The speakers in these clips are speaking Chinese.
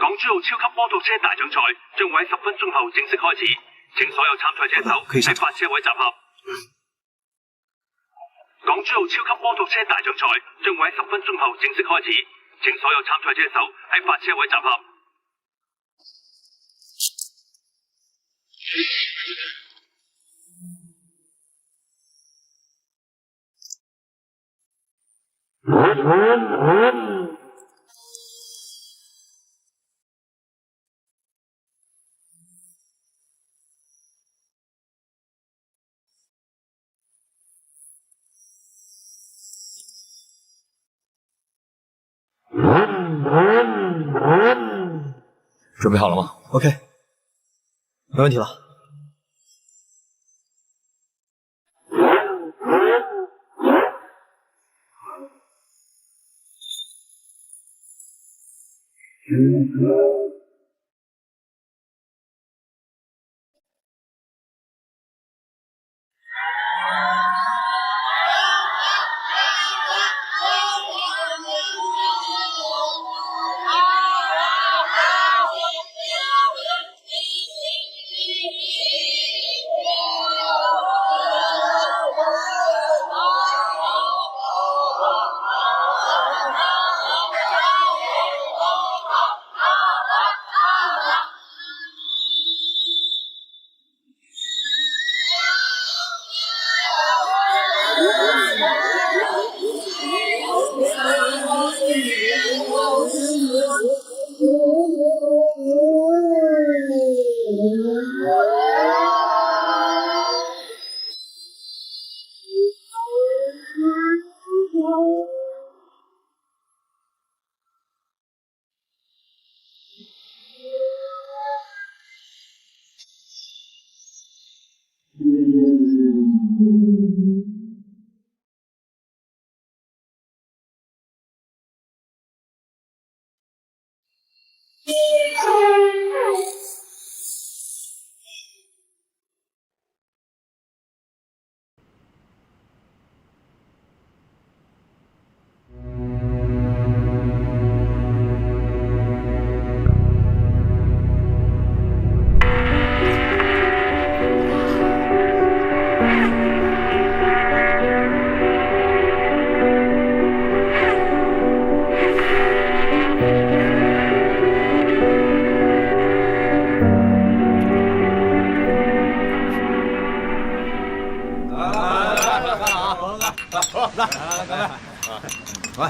港珠澳超級摩托車大獎賽將會喺10分鐘後正式開始，請所有參賽者手喺發車位集合。港珠澳超級摩托車大獎賽將會喺10分鐘後正式開始，請所有參賽者手喺發車位集合。准备好了吗 ？OK， 没问题了。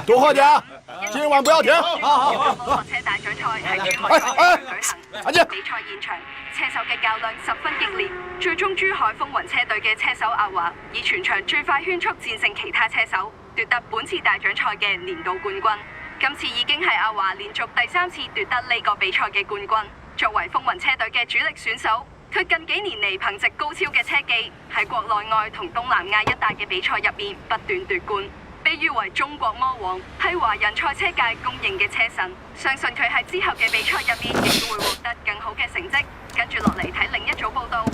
多喝点，今晚不要停。好。车大獎賽喺珠海舉行，比賽現場車手嘅較量十分激烈，最終珠海風雲車隊嘅車手阿華以全場最快圈速戰勝其他車手，奪得本次大獎賽嘅年度冠軍。今次已經係阿華連續第3次奪得呢個比賽嘅冠軍。作為風雲車隊嘅主力選手，佢近幾年嚟憑藉高超嘅車技，喺國內外同東南亞一帶嘅比賽入面不斷奪冠。被譽為中國魔王，係華人賽車界公認嘅車神。相信佢喺之後嘅比賽入面亦都會獲得更好嘅成績。跟住落嚟睇另一組報道。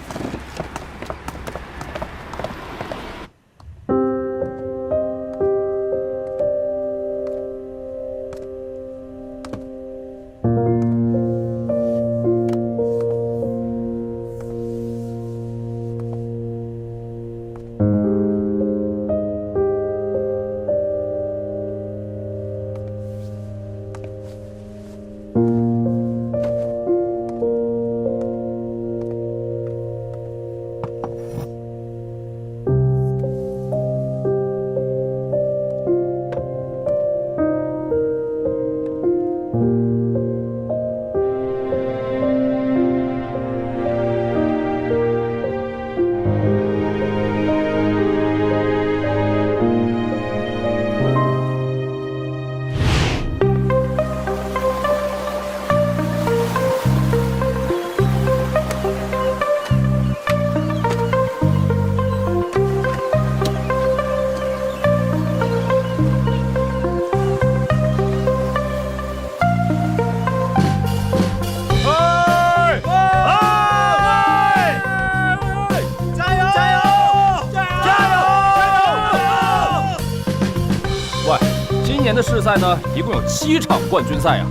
年的世赛呢，一共有7场冠军赛啊。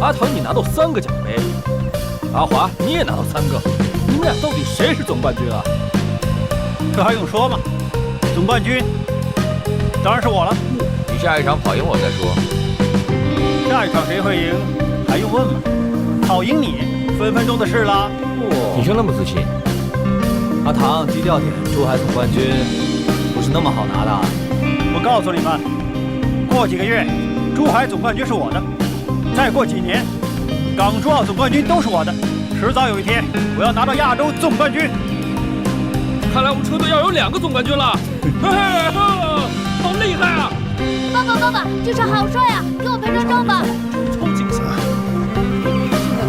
阿腾，你拿到3个奖杯，阿华你也拿到3个，你们俩到底谁是总冠军啊？这还用说吗？总冠军当然是我了。你下一场跑赢我再说。下一场谁会赢还用问吗？跑赢你分分钟的事啦。你就那么自信？阿唐，低调点，珠海总冠军不是那么好拿的。我告诉你们，过几个月，珠海总冠军是我的；再过几年，港珠澳总冠军都是我的。迟早有一天，我要拿到亚洲总冠军。看来我们车队要有2个总冠军了，嘿嘿，好厉害啊！爸爸，这场好帅啊！给我拍张照吧。超惊险！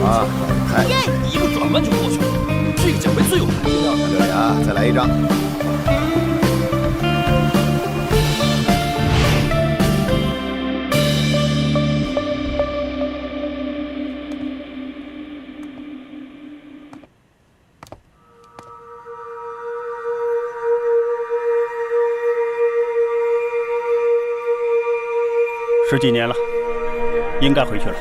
啊，看一个转弯就过去了，这个奖杯最有难度。这里啊，再来一张。10几年了，应该回去了。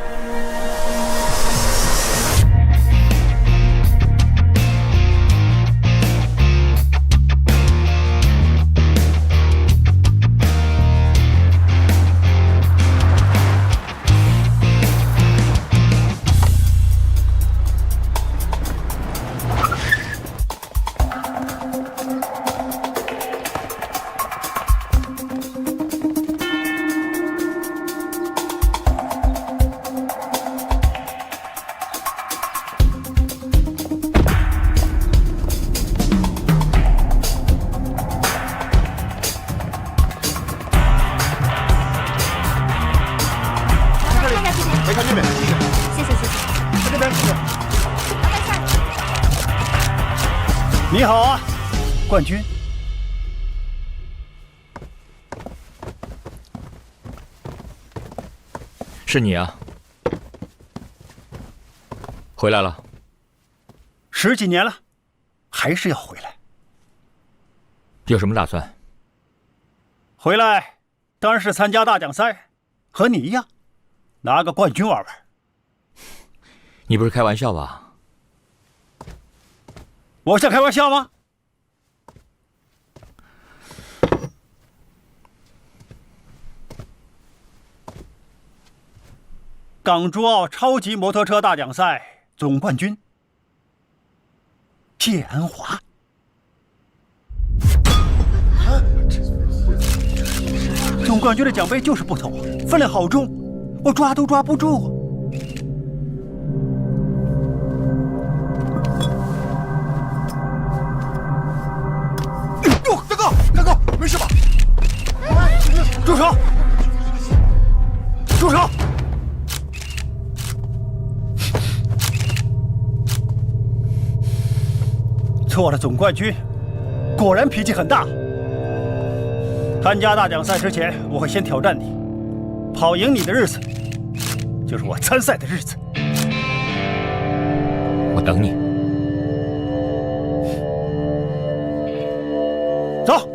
你好啊，冠军。是你啊，回来了。10几年了，还是要回来。有什么打算？回来当然是参加大奖赛，和你一样，拿个冠军玩玩。你不是开玩笑吧？我像开玩笑吗？港珠澳超级摩托车大奖赛总冠军谢安华。总冠军的奖杯就是不同，分量好重，我抓都抓不住。大哥，没事吧？住手！住手！错了，总冠军果然脾气很大。参加大奖赛之前，我会先挑战你，跑赢你的日子，就是我参赛的日子。我等你。走。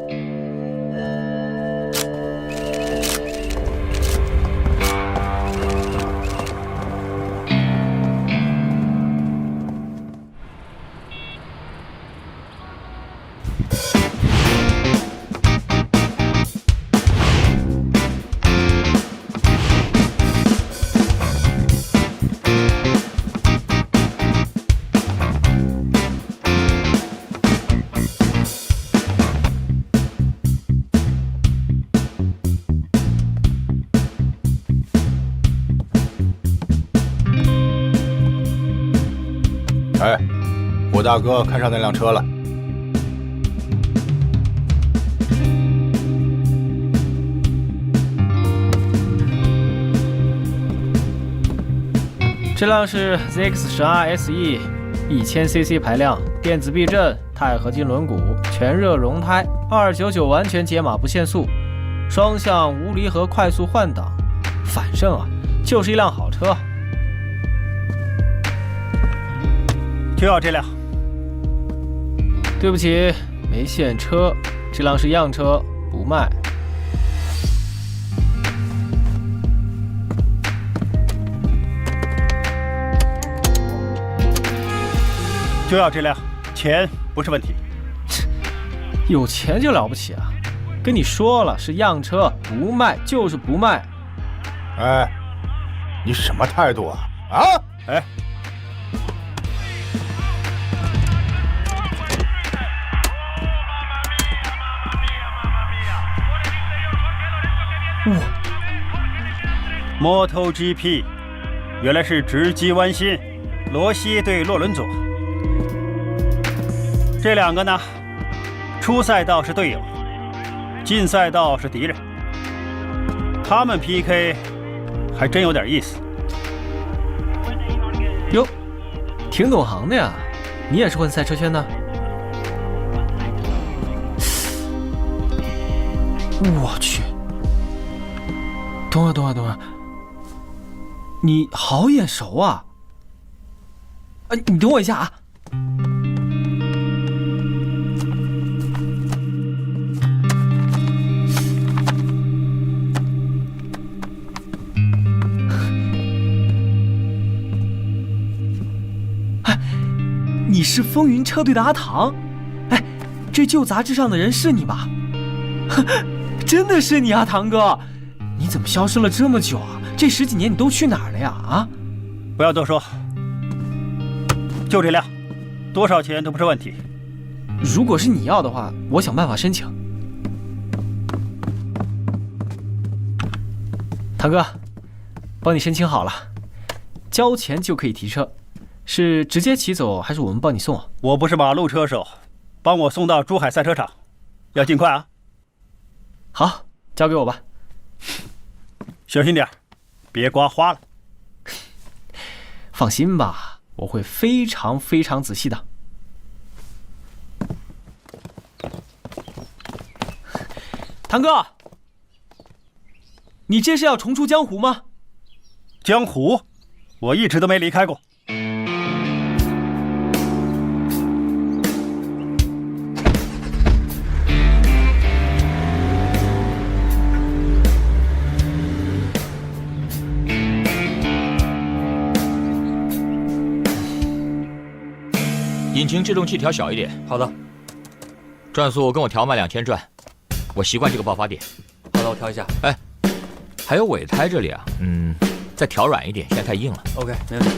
哎，胡大哥看上那辆车了。这辆是 ZX12 SE，1000cc 排量，电子避震，钛合金轮毂，全热熔胎，299完全解码不限速，双向无离合快速换挡，反正啊，就是一辆好车。就要这辆。对不起，没现车，这辆是样车，不卖。就要这辆，钱不是问题。有钱就了不起啊？跟你说了是样车，不卖就是不卖。哎，你什么态度啊？啊？哎，哇！MotoGP， 原来是直击弯心，罗西对洛伦佐。这两个呢，出赛道是队友，进赛道是敌人。他们 PK 还真有点意思。哟，挺懂行的呀，你也是混赛车圈的？我去！等会儿，你好眼熟啊！你等我一下啊！你是风云车队的阿唐？哎，这旧杂志上的人是你吧？真的是你啊，唐哥！你怎么消失了这么久啊？这10几年你都去哪儿了呀？啊！不要多说，就这辆，多少钱都不是问题。如果是你要的话，我想办法申请。唐哥，帮你申请好了，交钱就可以提车。是直接骑走，还是我们帮你送啊？我不是马路车手，帮我送到珠海赛车场，要尽快啊！好，交给我吧。小心点，别刮花了。放心吧，我会非常非常仔细的。唐哥，你这是要重出江湖吗？江湖，我一直都没离开过。引擎制动器调小一点。好的。转速跟我调慢2000转，我习惯这个爆发点。好的，我调一下。哎，还有尾胎这里啊，再调软一点，现在太硬了。OK， 没问题。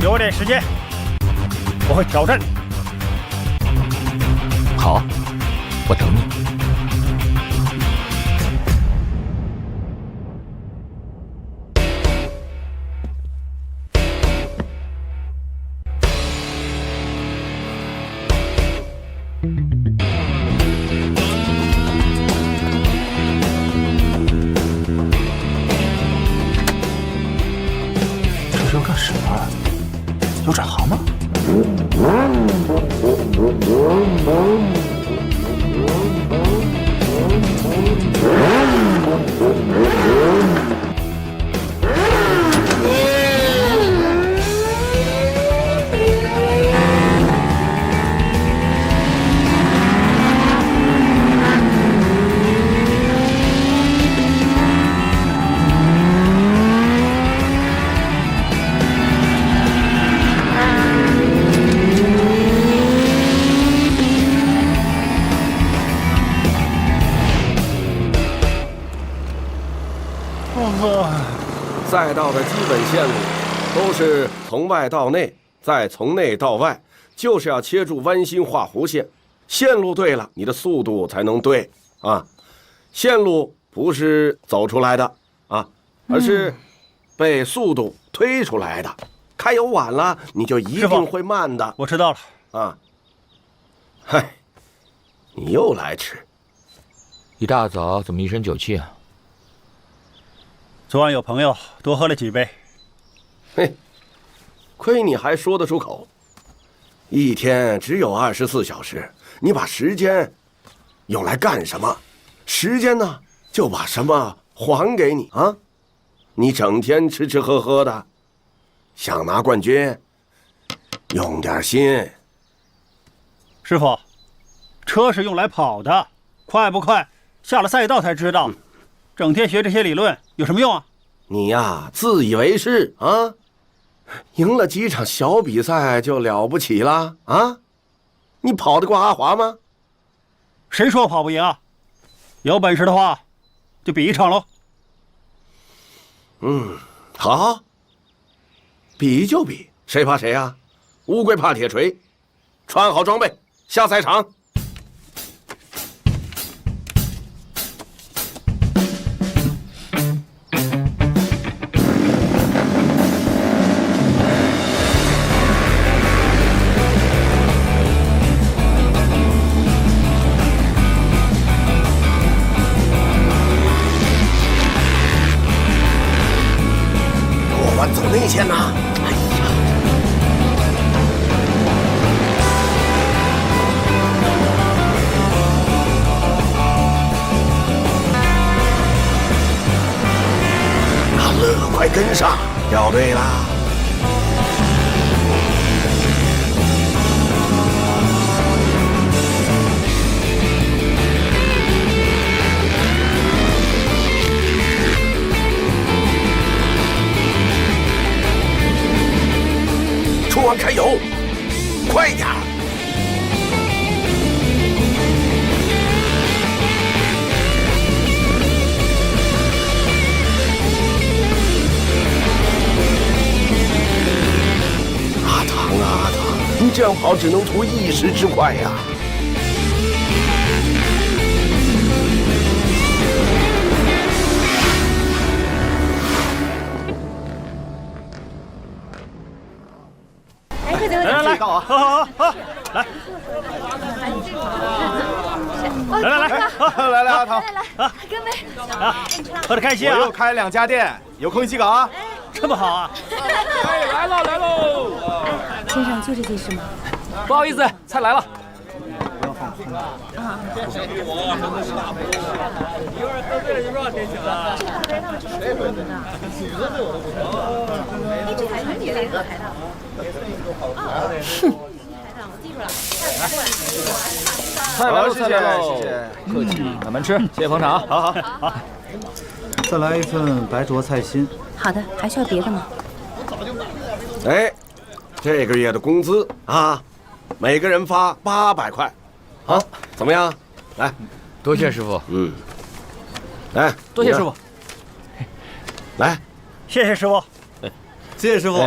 给我点时间，我会挑战你。好，我等你。这是要干什么？有转行吗？赛道的基本线路都是从外到内，再从内到外，就是要切住弯心画弧线。线路对了，你的速度才能对啊。线路不是走出来的，啊，而是被速度推出来的。开油晚了，你就一定会慢的。我知道了。啊，嗨，你又来迟。一大早怎么一身酒气啊？昨晚有朋友多喝了几杯。嘿，亏你还说得出口。一天只有24小时，你把时间用来干什么？时间呢，就把什么还给你啊？你整天吃吃喝喝的，想拿冠军，用点心。师傅，车是用来跑的，快不快，下了赛道才知道。整天学这些理论有什么用啊？你呀，自以为是啊！赢了几场小比赛就了不起了啊？你跑得过阿华吗？谁说我跑不赢啊？有本事的话，就比一场喽。好，比就比，谁怕谁呀？乌龟怕铁锤。穿好装备，下赛场。走内线呐！哎呀，阿乐，快跟上，掉队啦！冲完开油，快点儿！阿唐啊阿唐，你这样跑只能图一时之快呀！来，好，来，来，阿唐，干杯！喝得开心啊！我又开2家店，有空一起搞啊！这么好啊！哎，来喽！身上就这件事吗？不好意思，菜来了。菜来喽，菜来喽！客气，慢慢吃，谢谢捧场。好。再来一份白灼菜心。好的，还需要别的吗？哎，这个月的工资啊，每个人发800块，啊，怎么样？来，多谢师傅。来，多谢师傅。来，谢谢师傅。谢谢师傅。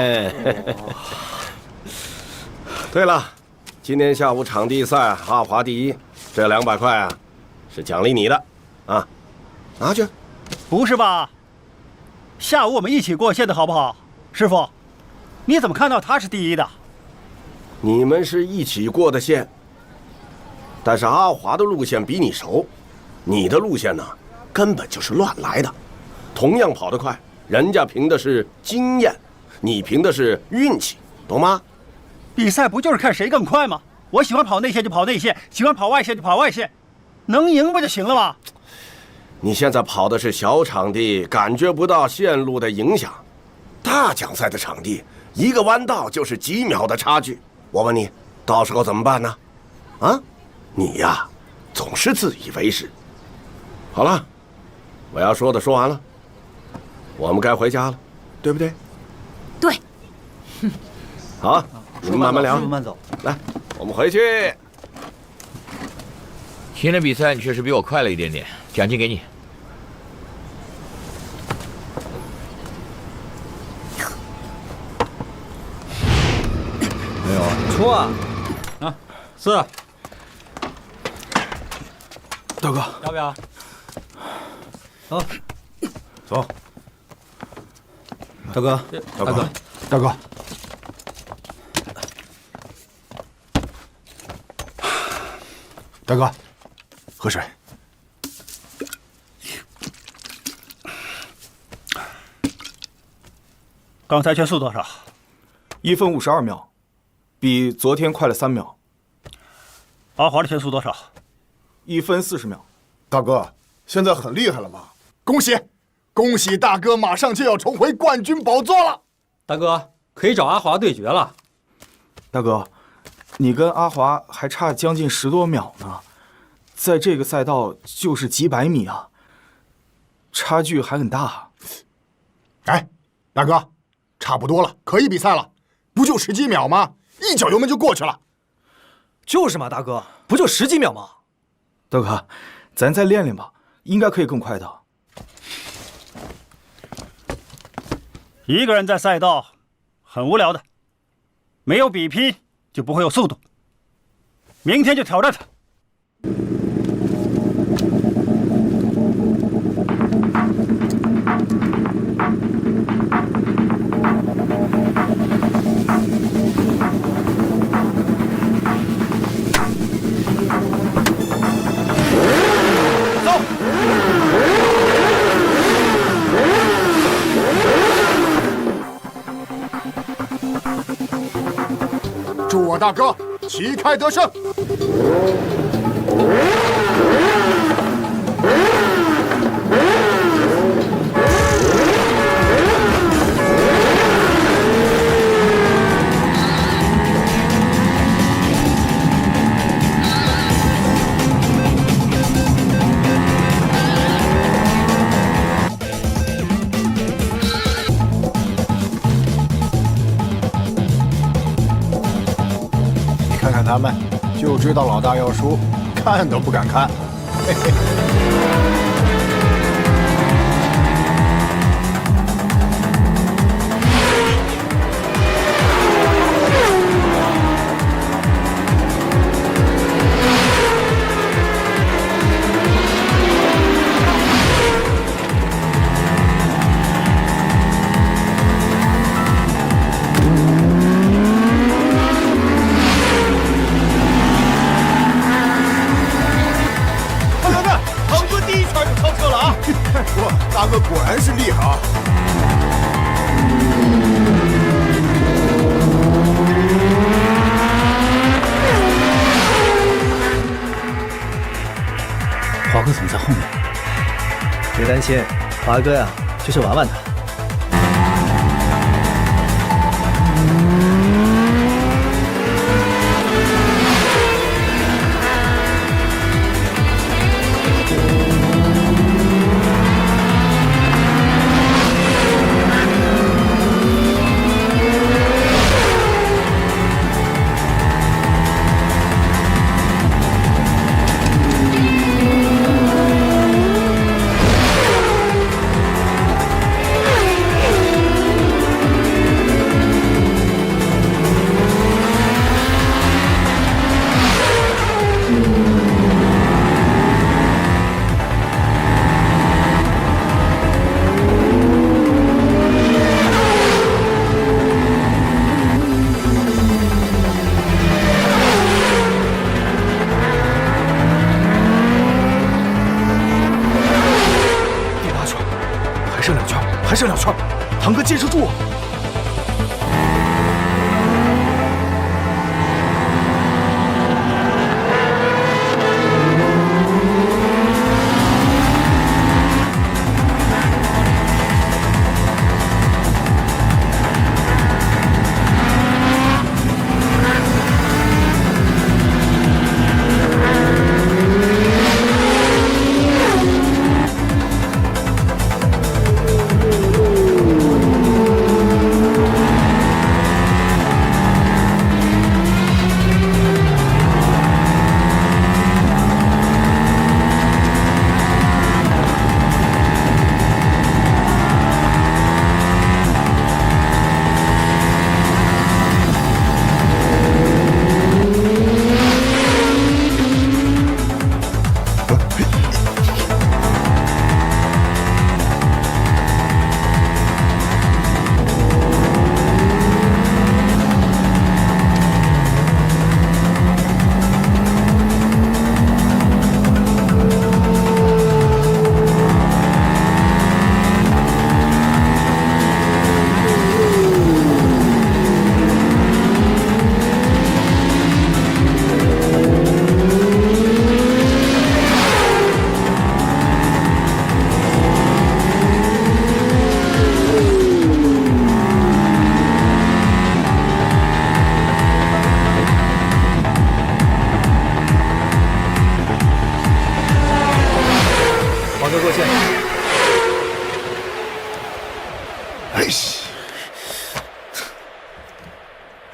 对了，今天下午场地赛阿华第一，这200块啊，是奖励你的，啊，拿去。不是吧？下午我们一起过线的好不好？师傅，你怎么看到他是第一的？你们是一起过的线，但是阿华的路线比你熟，你的路线呢，根本就是乱来的。同样跑得快，人家凭的是经验，你凭的是运气，懂吗？比赛不就是看谁更快吗？我喜欢跑内线就跑内线，喜欢跑外线就跑外线，能赢不就行了吗？你现在跑的是小场地，感觉不到线路的影响。大奖赛的场地，一个弯道就是几秒的差距。我问你，到时候怎么办呢？啊，你呀，总是自以为是。好了，我要说的说完了，我们该回家了，对不对？对。好，你们慢慢聊，慢慢走。来，我们回去。今天比赛你确实比我快了一点点，奖金给你。没有啊，出啊！啊，是。大哥，要不要？走，走。大哥，大哥，大哥，大哥，喝水。刚才圈速多少？1分52秒，比昨天快了3秒。阿华的圈速多少？1分40秒。大哥，现在很厉害了吧？恭喜，恭喜大哥，马上就要重回冠军宝座了。大哥，可以找阿华对决了。大哥，你跟阿华还差将近10多秒呢，在这个赛道就是几百米啊，差距还很大。哎，大哥，差不多了，可以比赛了。不就10几秒吗？一脚油门就过去了。就是嘛，大哥，不就10几秒吗？大哥，咱再练练吧，应该可以更快的。一个人在赛道很无聊的，没有比拼就不会有速度。明天就挑战他。祝我大哥旗开得胜！看看他们，就知道老大要输，看都不敢看。嘿嘿。大哥果然是厉害啊！华哥怎么在后面？别担心，华哥呀，就是玩玩他。还剩2圈，堂哥坚持住！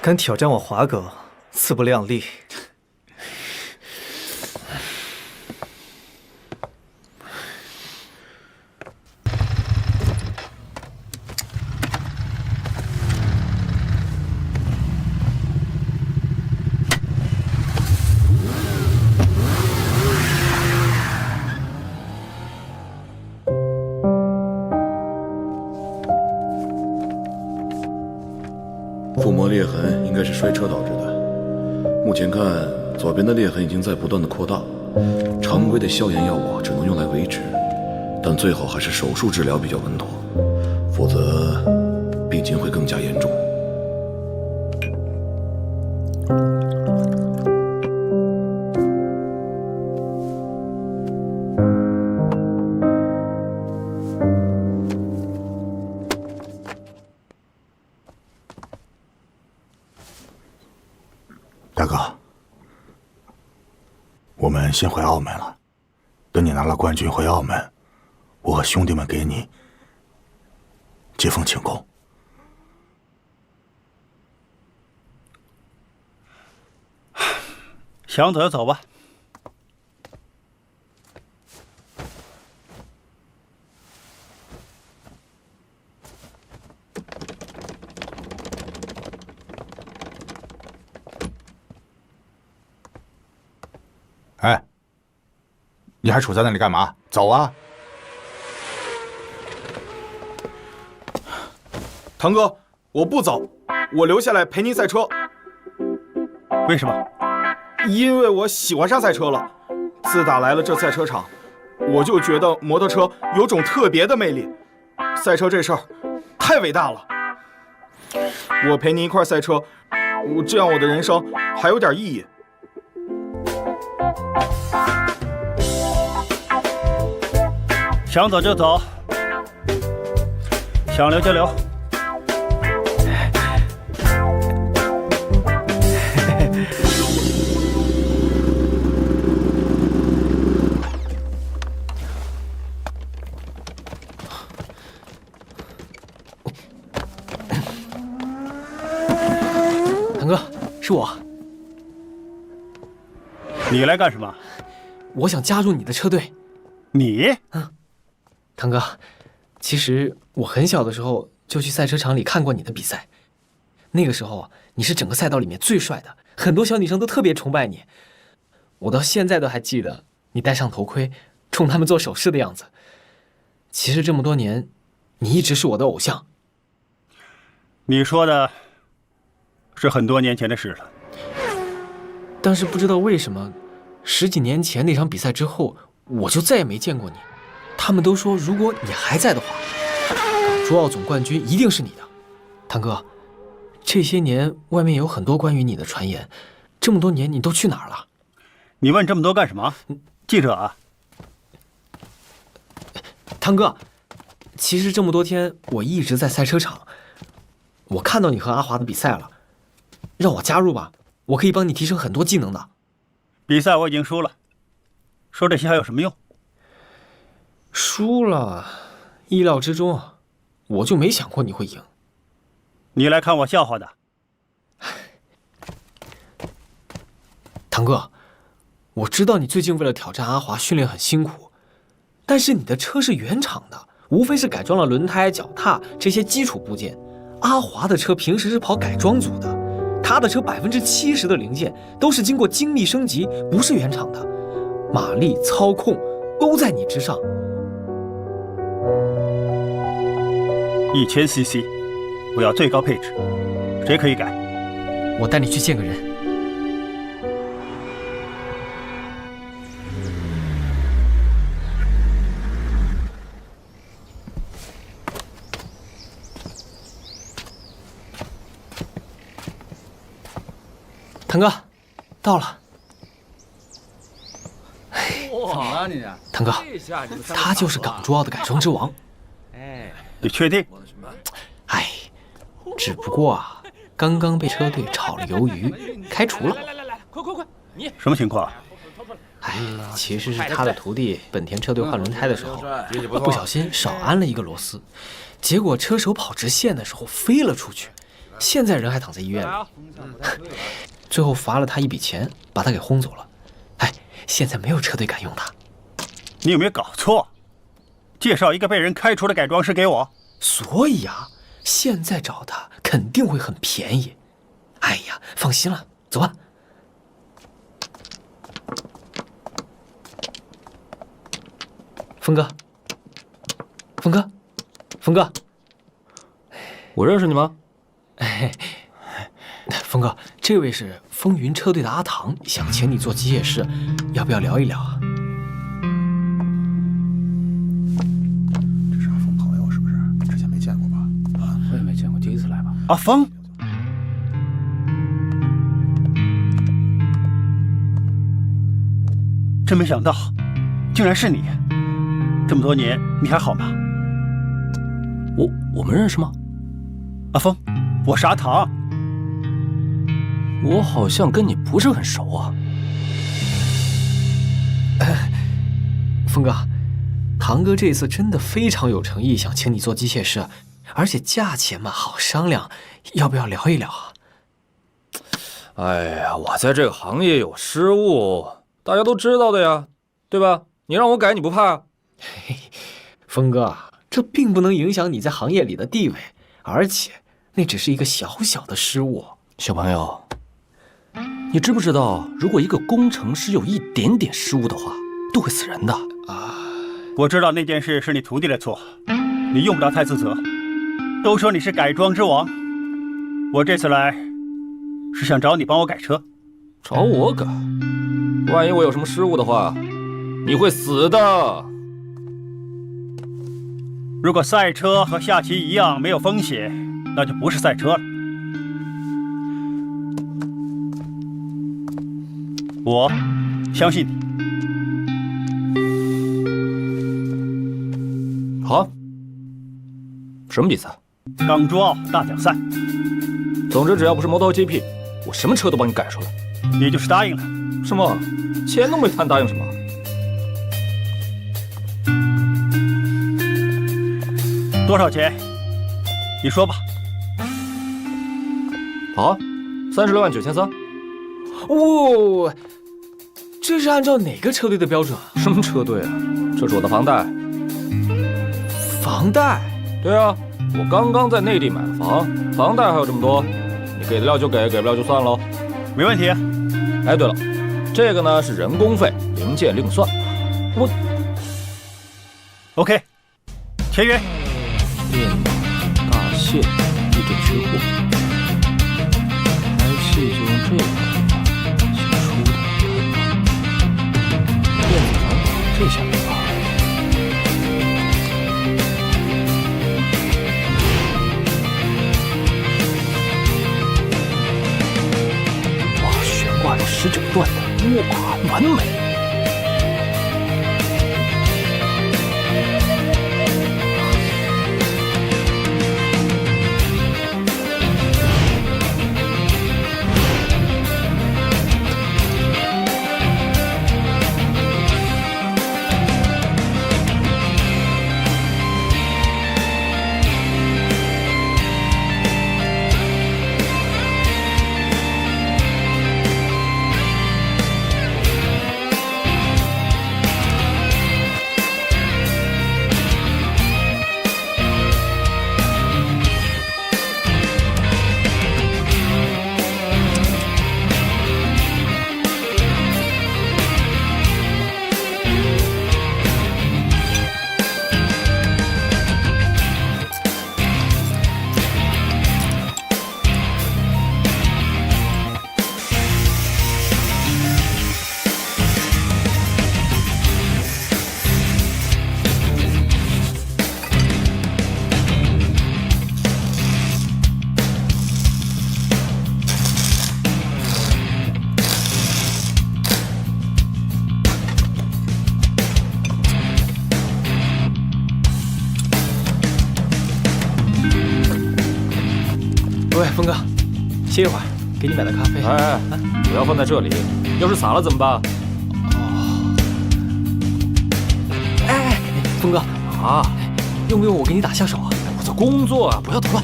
敢挑战我华哥，自不量力。腹膜裂痕应该是摔车导致的，目前看左边的裂痕已经在不断的扩大，常规的消炎药物只能用来维持，但最好还是手术治疗比较稳妥，否则病情会更加严重。大哥，我们先回澳门了。等你拿了冠军回澳门，我和兄弟们给你接风请功。想走就走吧。哎，你还杵在那里干嘛？走啊！堂哥，我不走，我留下来陪您赛车。为什么？因为我喜欢上赛车了。自打来了这赛车场，我就觉得摩托车有种特别的魅力。赛车这事儿太伟大了。我陪您一块赛车，这样我的人生还有点意义。想走就走，想留就留。堂哥，是我。你来干什么？我想加入你的车队。你？堂哥，其实我很小的时候就去赛车场里看过你的比赛，那个时候你是整个赛道里面最帅的，很多小女生都特别崇拜你。我到现在都还记得你戴上头盔冲他们做手势的样子。其实这么多年，你一直是我的偶像。你说的是很多年前的事了，但是不知道为什么，10几年前那场比赛之后，我就再也没见过你。他们都说，如果你还在的话，港珠澳总冠军一定是你的。堂哥，这些年外面有很多关于你的传言，这么多年你都去哪儿了？你问这么多干什么？记者啊。堂哥，其实这么多天我一直在赛车场，我看到你和阿华的比赛了，让我加入吧，我可以帮你提升很多技能的。比赛我已经输了，说这些还有什么用？输了，意料之中啊，我就没想过你会赢。你来看我笑话的。堂哥，我知道你最近为了挑战阿华训练很辛苦，但是你的车是原厂的，无非是改装了轮胎、脚踏这些基础部件。阿华的车平时是跑改装组的，他的车70%的零件都是经过精密升级，不是原厂的，马力、操控都在你之上。1000cc， 我要最高配置，谁可以改？我带你去见个人。堂哥，到了。哇，你堂哥，他就是港珠澳的改装之王。哎，你确定？哎，只不过啊，刚刚被车队炒了鱿鱼，开除了。来，快，你什么情况？哎，其实是他的徒弟本田车队换轮胎的时候，不小心少安了一个螺丝，结果车手跑直线的时候飞了出去，现在人还躺在医院里，最后罚了他一笔钱，把他给轰走了。哎，现在没有车队敢用他。你有没有搞错？介绍一个被人开除的改装师给我？所以啊，现在找他肯定会很便宜。哎呀，放心了，走吧。峰哥，峰哥，峰哥，我认识你吗？峰哥，这位是风云车队的阿唐，想请你做机械师，要不要聊一聊啊？这是阿峰朋友是不是？之前没见过吧？啊，我也没见过，第一次来吧。阿峰，真没想到，竟然是你！这么多年，你还好吗？我们认识吗？阿峰，我是阿唐。我好像跟你不是很熟啊。峰哥，唐哥这次真的非常有诚意，想请你做机械师，而且价钱嘛好商量，要不要聊一聊啊？哎呀，我在这个行业有失误，大家都知道的呀，对吧？你让我改，你不怕？峰哥，这并不能影响你在行业里的地位，而且那只是一个小小的失误。小朋友，你知不知道，如果一个工程师有一点点失误的话，都会死人的啊！我知道那件事是你徒弟的错，你用不着太自责。都说你是改装之王，我这次来是想找你帮我改车。找我改？万一我有什么失误的话，你会死的。如果赛车和下棋一样没有风险，那就不是赛车了。我相信你。好，什么比赛？港珠澳大奖赛。总之，只要不是摩托 GP， 我什么车都帮你改出来。你就是答应了？什么？钱都没谈，答应什么？多少钱？你说吧。好，36.93000。哦，这是按照哪个车队的标准啊？什么车队啊？这是我的房贷。房贷？对啊，我刚刚在内地买了房，房贷还有这么多，你给得了就给，给不了就算喽。没问题。哎，对了，这个呢是人工费，零件另算。我 OK， 签约。电脑大限，地震缺货，排气就用这个新出的电子反款，这下没法了。哇，悬挂有19段的，哇，完美。喂，峰哥，歇一会儿，给你买的咖啡。哎，我要放在这里，要是洒了怎么办？哦。哎，峰哥啊，用不用我给你打下手啊？我在工作啊，不要捣乱。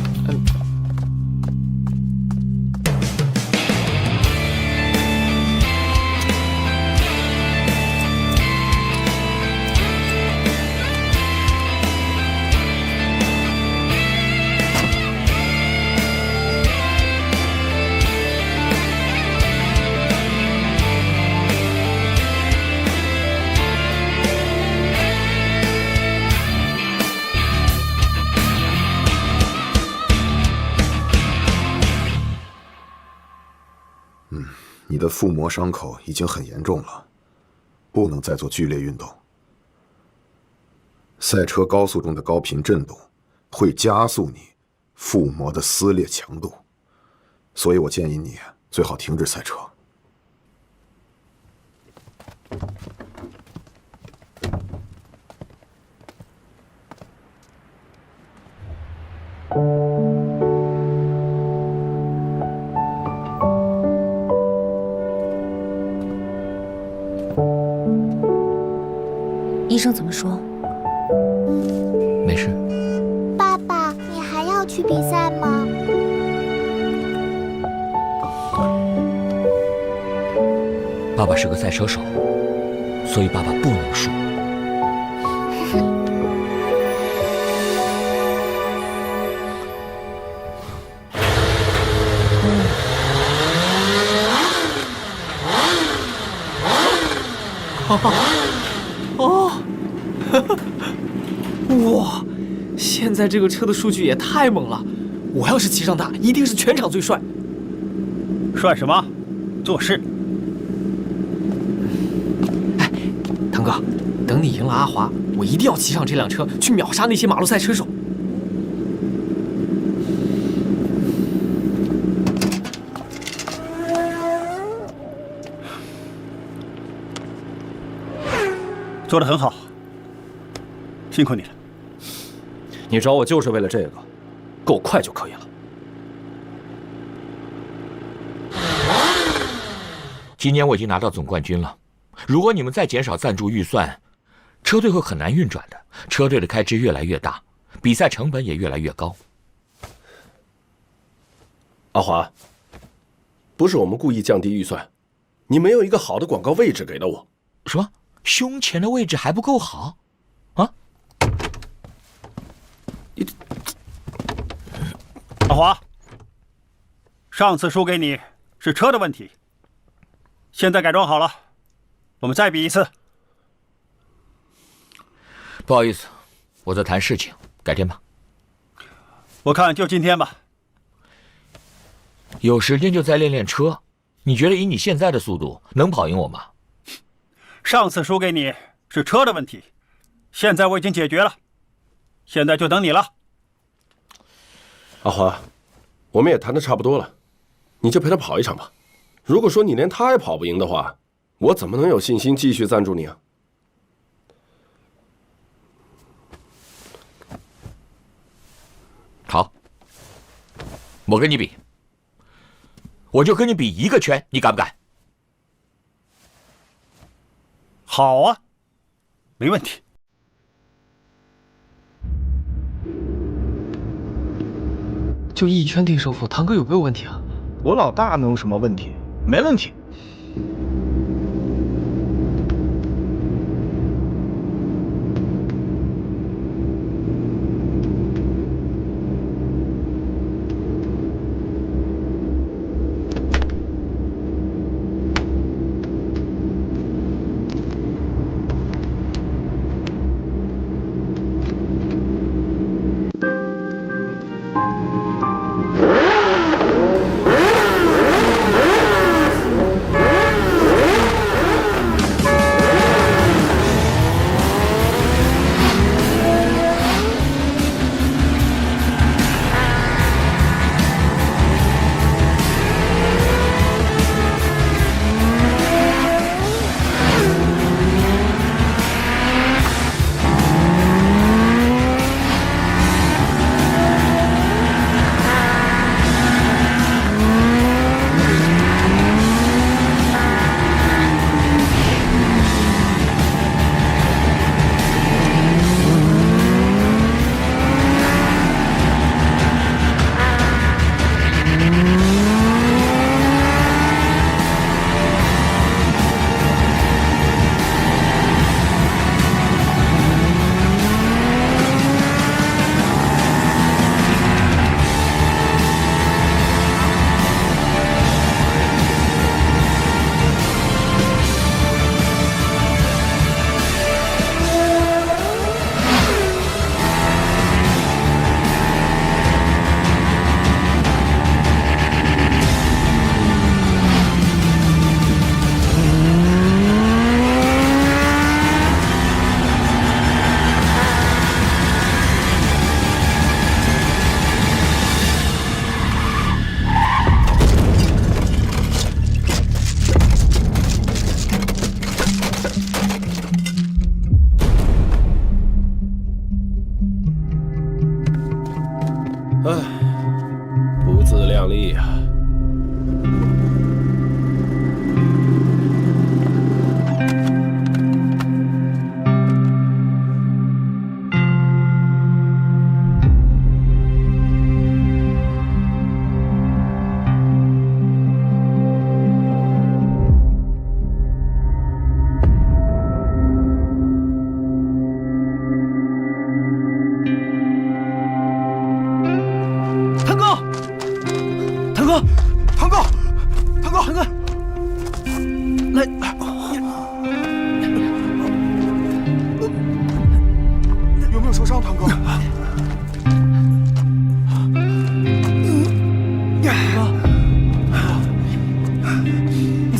你的腹膜伤口已经很严重了，不能再做剧烈运动。赛车高速中的高频震动会加速你腹膜的撕裂强度，所以我建议你最好停止赛车。医生怎么说？没事。爸爸，你还要去比赛吗？爸爸是个赛车手，所以爸爸不能输。哇，现在这个车的数据也太猛了！我要是骑上它，一定是全场最帅。帅什么？做事。哎，腾哥，等你赢了阿华，我一定要骑上这辆车去秒杀那些马路赛车手。做得很好，辛苦你了。你找我就是为了这个，够快就可以了。今年我已经拿到总冠军了，如果你们再减少赞助预算，车队会很难运转的。车队的开支越来越大，比赛成本也越来越高。阿华，不是我们故意降低预算，你没有一个好的广告位置给了我。什么？胸前的位置还不够好？啊？阿华，上次输给你是车的问题，现在改装好了，我们再比一次。不好意思，我在谈事情，改天吧。我看就今天吧。有时间就再练练车。你觉得以你现在的速度能跑赢我吗？上次输给你是车的问题，现在我已经解决了，现在就等你了。阿华，我们也谈得差不多了，你就陪他跑一场吧。如果说你连他也跑不赢的话，我怎么能有信心继续赞助你啊？好，我跟你比，我就跟你比一个圈，你敢不敢？好啊，没问题。就一圈定胜负，堂哥有没有问题啊？我老大能有什么问题？没问题。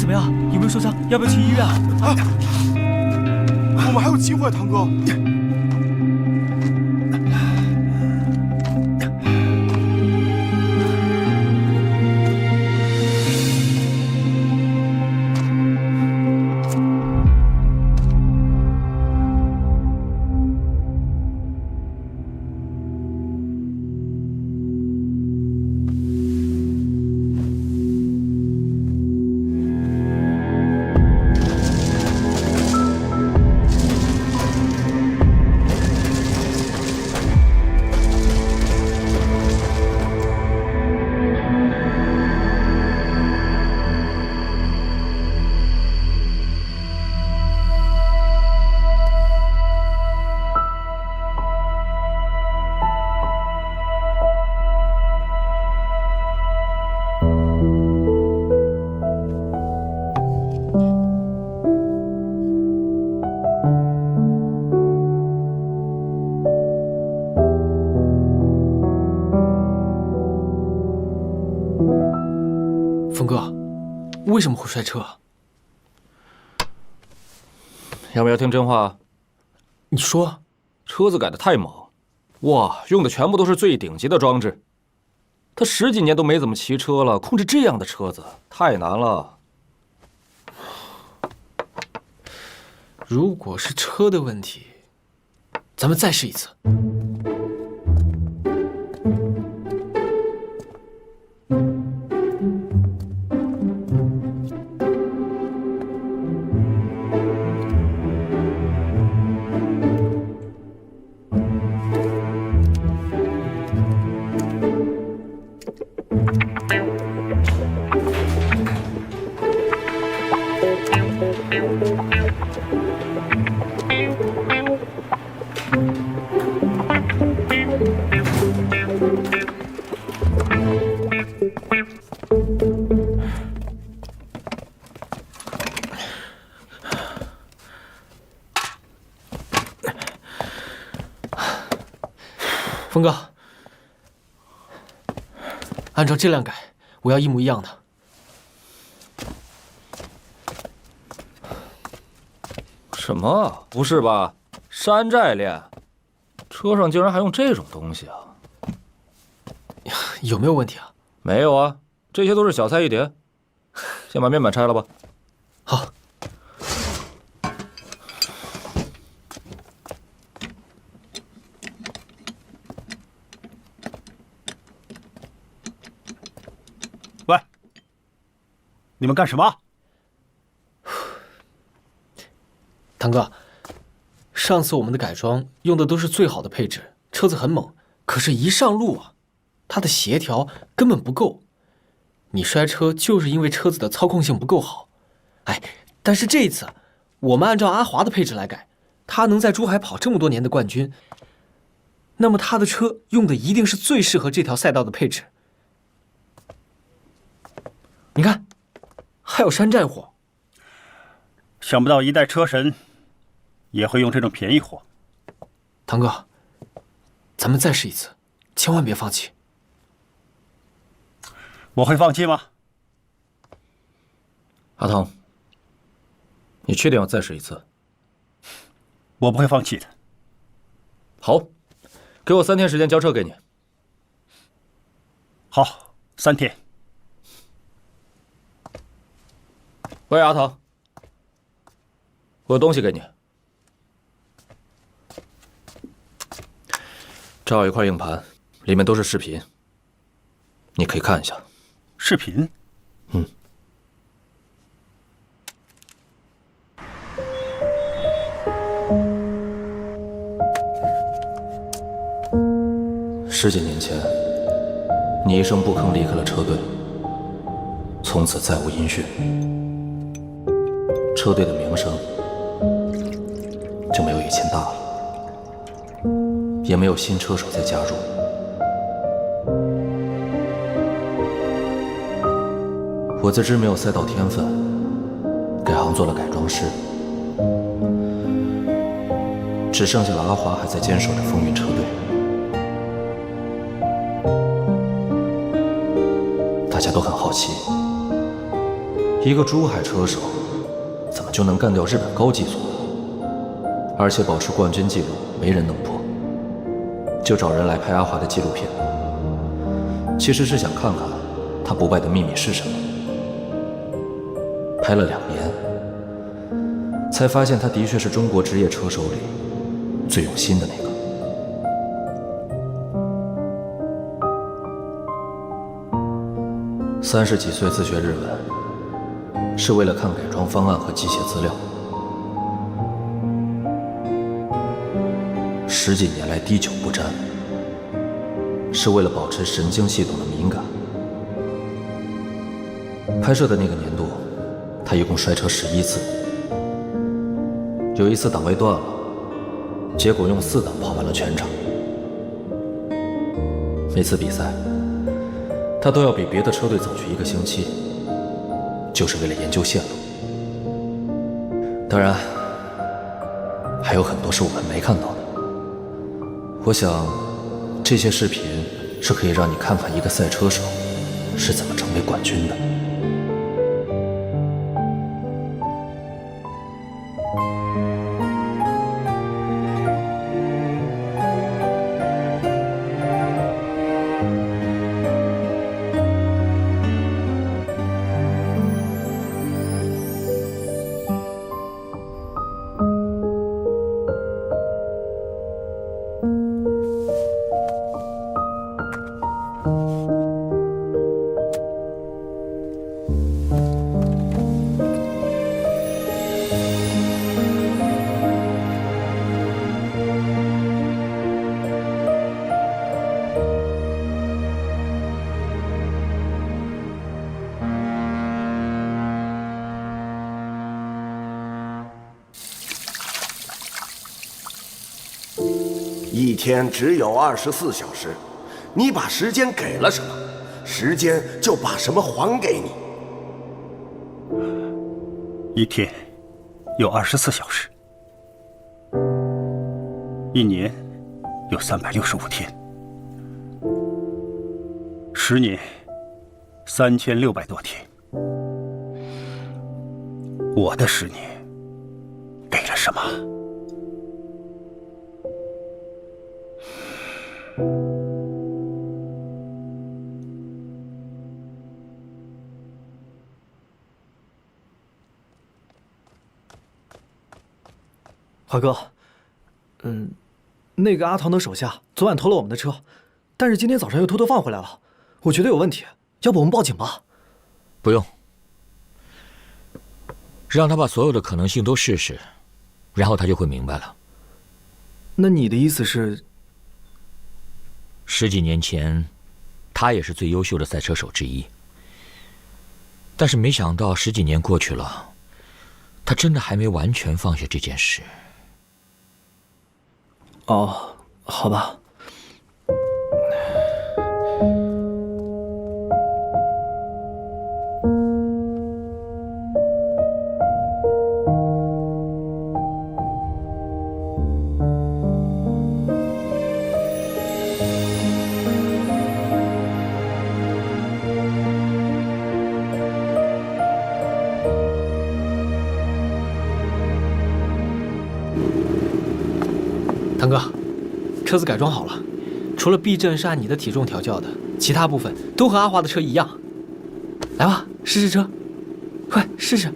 么样？有没有受伤？要不要去医院啊？我们还有机会，堂哥。峰哥，为什么会摔车？要不要听真话？你说，车子改得太猛，哇，用的全部都是最顶级的装置。他10几年都没怎么骑车了，控制这样的车子太难了。如果是车的问题，咱们再试一次。峰哥，按照这辆改，我要一模一样的。什么？不是吧？山寨链？车上竟然还用这种东西啊？有没有问题啊？没有啊，这些都是小菜一碟。先把面板拆了吧。好。喂，你们干什么？堂哥，上次我们的改装用的都是最好的配置，车子很猛，可是一上路啊，它的协调根本不够。你摔车就是因为车子的操控性不够好。哎，但是这一次，我们按照阿华的配置来改，他能在珠海跑这么多年的冠军，那么他的车用的一定是最适合这条赛道的配置。你看，还有山寨货。想不到一代车神也会用这种便宜货。堂哥，咱们再试一次，千万别放弃。我会放弃吗？阿汤，你确定要再试一次？我不会放弃的。好，给我3天时间交车给你。好，3天。喂，阿汤，我有东西给你。这有一块硬盘，里面都是视频，你可以看一下。视频？嗯。10几年前，你一声不吭离开了车队，从此再无音讯，车队的名声就没有以前大了，也没有新车手再加入。我自知没有赛道天分，改行做了改装师，只剩下了阿华还在坚守着风云车队。大家都很好奇，一个珠海车手，怎么就能干掉日本高级组？而且保持冠军纪录，没人能破。就找人来拍阿华的纪录片，其实是想看看他不败的秘密是什么。拍了2年，才发现他的确是中国职业车手里最用心的那个。30几岁自学日文，是为了看改装方案和机械资料。10几年来滴酒不沾，是为了保持神经系统的敏感。拍摄的那个年度，他一共摔车11次，有一次档位断了，结果用4档跑完了全场。每次比赛，他都要比别的车队早去1个星期，就是为了研究线路。当然，还有很多是我们没看到的。我想，这些视频是可以让你看看一个赛车手是怎么成为冠军的。一天只有24小时，你把时间给了什么，时间就把什么还给你。一天有24小时，1年有365天，10年3600多天。我的10年给了什么？华哥，那个阿唐的手下昨晚偷了我们的车，但是今天早上又偷偷放回来了，我觉得有问题，要不我们报警吧？不用，让他把所有的可能性都试试，然后他就会明白了。那你的意思是？10几年前，他也是最优秀的赛车手之一，但是没想到10几年过去了，他真的还没完全放下这件事。哦，好吧。堂哥，车子改装好了，除了避震是按你的体重调教的，其他部分都和阿华的车一样。来吧，试试车，快试试。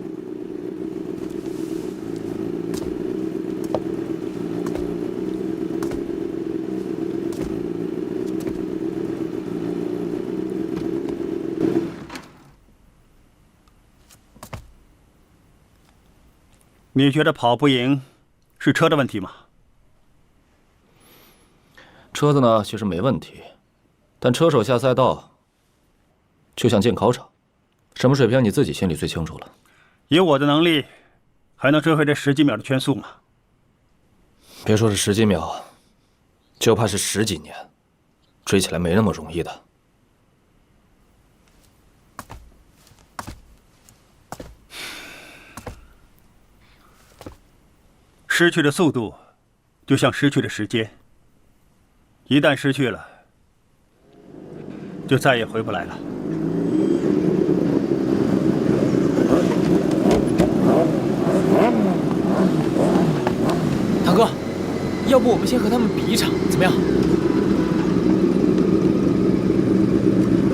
你觉得跑不赢是车的问题吗？车子呢，其实没问题，但车手下赛道就像进考场，什么水平你自己心里最清楚了。以我的能力，还能追回这10几秒的圈速吗？别说是10几秒，就怕是10几年，追起来没那么容易的。失去的速度，就像失去的时间。一旦失去了，就再也回不来了。不我们先和他们比一场，怎么样？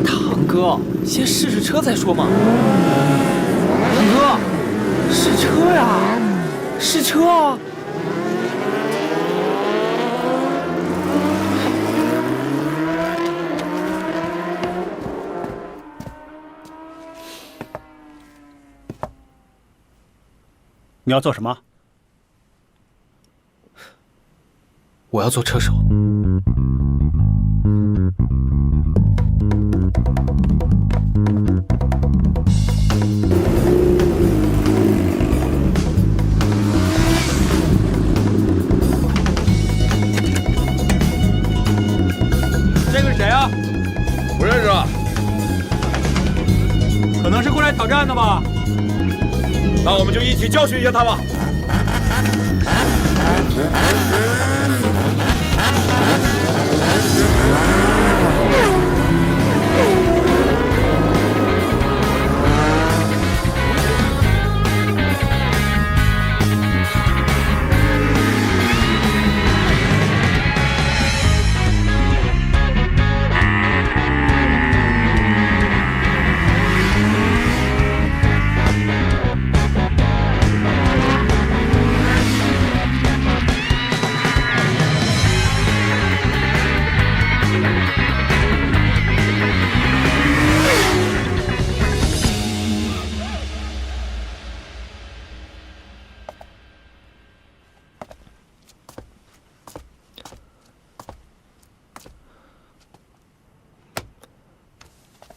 堂哥，先试试车再说嘛。堂哥，试车呀，试车啊！你要做什么？我要做车手。这个是谁啊？不认识啊。可能是过来挑战的吧。那我们就一起教训一下他吧。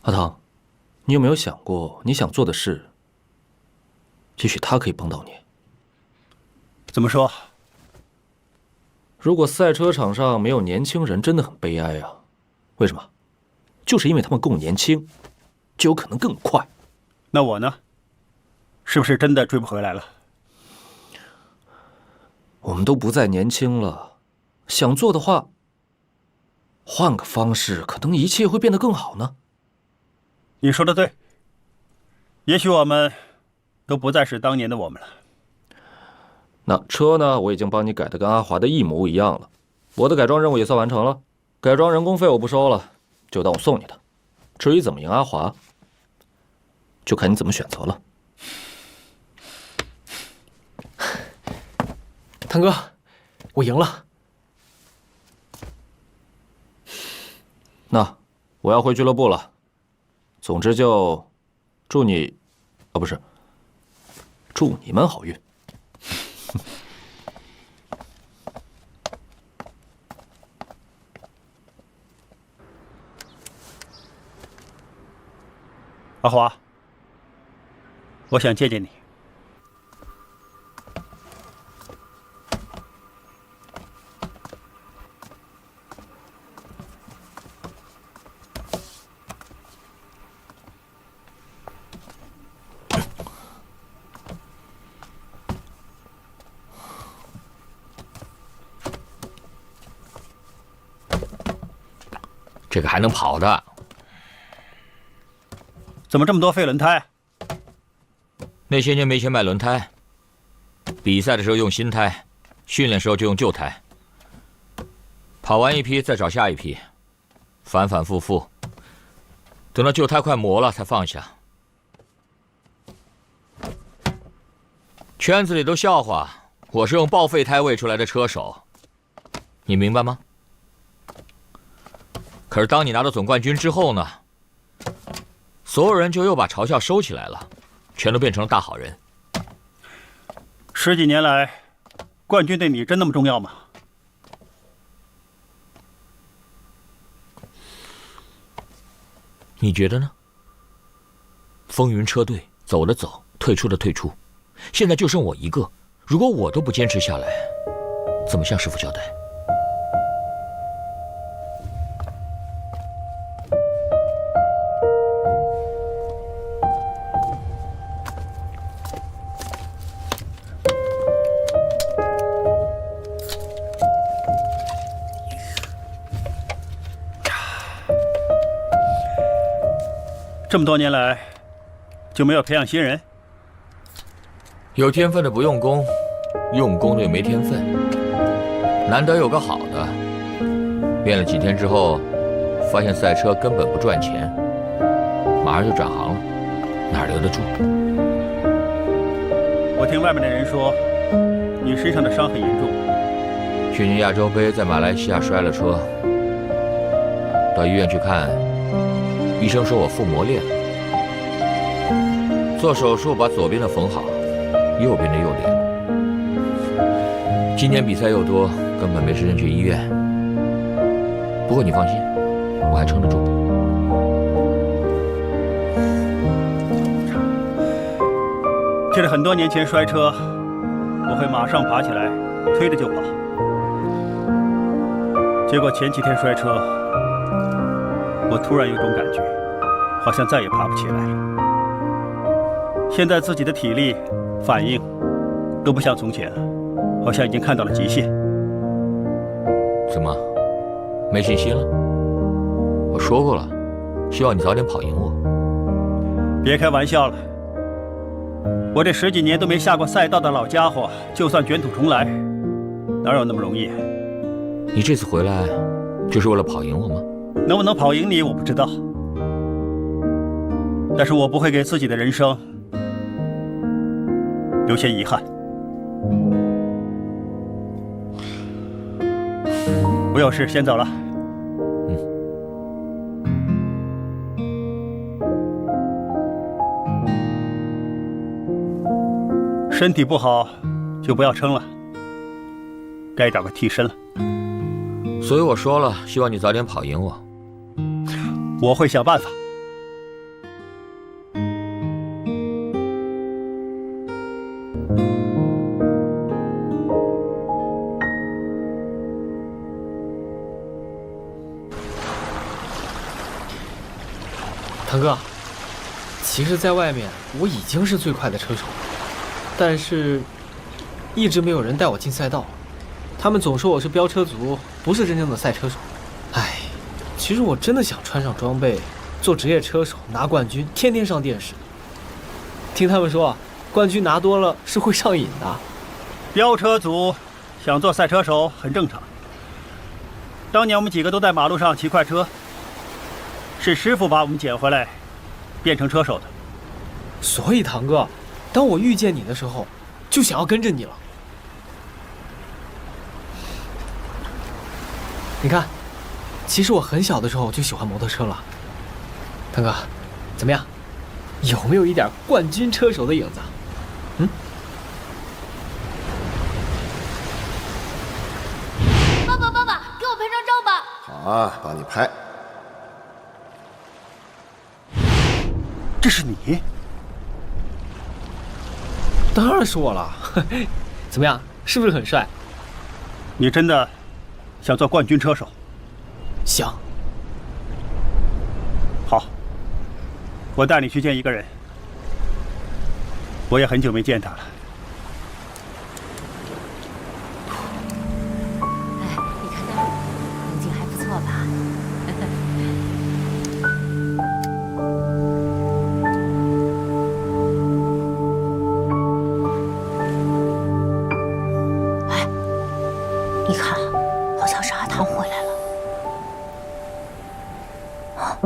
阿唐，你有没有想过你想做的事？也许他可以帮到你。怎么说？如果赛车场上没有年轻人，真的很悲哀啊！为什么？就是因为他们够年轻，就有可能更快。那我呢？是不是真的追不回来了？我们都不再年轻了，想做的话，换个方式，可能一切会变得更好呢。你说的对，也许我们都不再是当年的我们了。那车呢？我已经帮你改的跟阿华的一模一样了，我的改装任务也算完成了，改装人工费我不收了，就当我送你的。至于怎么赢阿华，就看你怎么选择了。堂哥，我赢了。那我要回俱乐部了。总之就祝你，不是，祝你们好运。阿华，我想见见你。这个还能跑的？怎么这么多废轮胎？那些年没钱买轮胎，比赛的时候用新胎，训练时候就用旧胎。跑完一批再找下一批，反反复复，等到旧胎快磨了才放下。圈子里都笑话我是用报废胎喂出来的车手，你明白吗？可是当你拿到总冠军之后呢，所有人就又把嘲笑收起来了，全都变成了大好人。10几年来，冠军对你真那么重要吗？你觉得呢？风云车队走的走，退出的退出，现在就剩我一个。如果我都不坚持下来，怎么向师傅交代？这么多年来，就没有培养新人？有天分的不用功，用功的又没天分。难得有个好的。练了几天之后，发现赛车根本不赚钱，马上就转行了，哪留得住？我听外面的人说，你身上的伤很严重。去年亚洲杯在马来西亚摔了车，到医院去看，医生说我腹膜裂了，做手术把左边的缝好，右边的又裂了。今年比赛又多，根本没时间去医院。不过你放心，我还撑得住。记得很多年前摔车，我会马上爬起来，推着就跑。结果前几天摔车，我突然有种感觉，好像再也爬不起来了。现在自己的体力、反应都不像从前了，好像已经看到了极限。怎么，没信心了？我说过了，希望你早点跑赢我。别开玩笑了，我这10几年都没下过赛道的老家伙，就算卷土重来，哪有那么容易？你这次回来就是为了跑赢我吗？能不能跑赢你我不知道，但是我不会给自己的人生留下遗憾。我有事先走了。身体不好就不要撑了，该找个替身了。所以我说了，希望你早点跑赢我。我会想办法。腾哥，其实在外面我已经是最快的车手了，但是一直没有人带我进赛道。他们总说我是飙车族，不是真正的赛车手。唉，其实我真的想穿上装备，做职业车手，拿冠军，天天上电视。听他们说，冠军拿多了是会上瘾的。飙车族想做赛车手很正常。当年我们几个都在马路上骑快车，是师傅把我们捡回来，变成车手的。所以堂哥，当我遇见你的时候，就想要跟着你了。你看，其实我很小的时候就喜欢摩托车了。腾哥，怎么样？有没有一点冠军车手的影子？嗯？爸爸，爸爸，给我拍张照吧。好啊，帮你拍。这是你？当然是我了。怎么样？是不是很帅？你真的想做冠军车手？想。好，我带你去见一个人，我也很久没见他了。哎，你看那儿，风景还不错吧？哎，你看，好像是阿唐回来了。啊。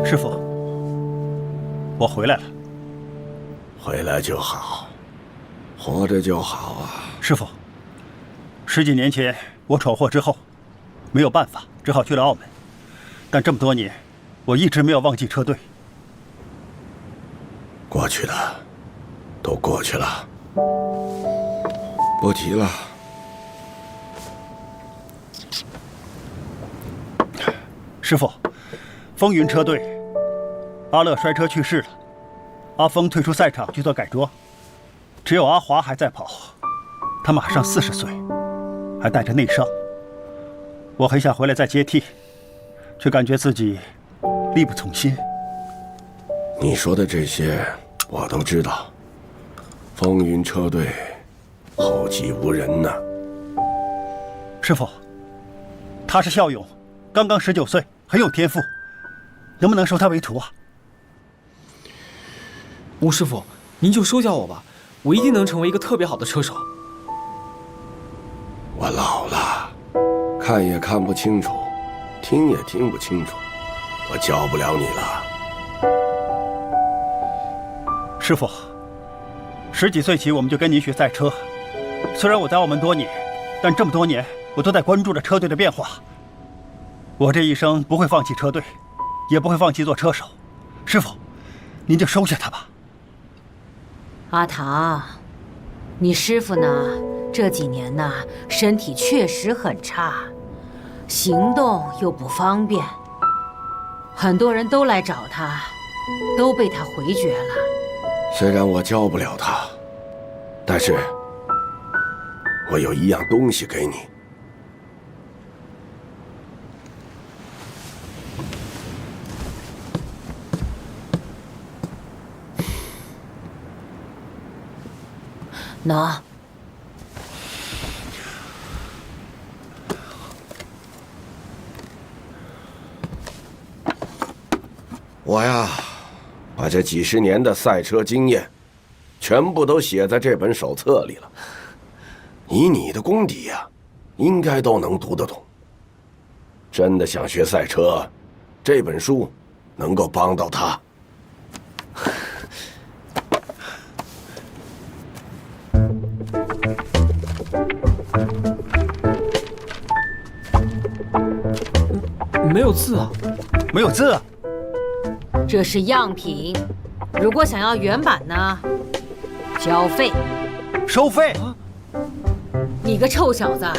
师傅，我回来了。回来就好，活着就好啊。师傅， 10几年前我闯祸之后，没有办法，只好去了澳门。但这么多年，我一直没有忘记车队。过去的都过去了，不提了。师傅，风云车队，阿乐摔车去世了，阿峰退出赛场去做改装，只有阿华还在跑。他马上40岁，还带着内伤。我很想回来再接替，却感觉自己力不从心。你说的这些我都知道。风云车队后继无人呐。师傅，他是校勇，刚刚19岁，很有天赋，能不能收他为徒啊？吴师傅，您就收下我吧，我一定能成为一个特别好的车手。我老了，看也看不清楚，听也听不清楚，我教不了你了。师傅，10几岁起我们就跟您学赛车，虽然我在澳门多年，但这么多年我都在关注着车队的变化。我这一生不会放弃车队，也不会放弃做车手。师傅，您就收下他吧。阿唐，你师傅呢？这几年呢，身体确实很差，行动又不方便，很多人都来找他，都被他回绝了。虽然我教不了他，但是我有一样东西给你。喏。我呀，把这几10年的赛车经验，全部都写在这本手册里了。以你的功底呀，应该都能读得懂。真的想学赛车，这本书能够帮到他。没有字啊！没有字啊！这是样品，如果想要原版呢，交费。收费？你个臭小子，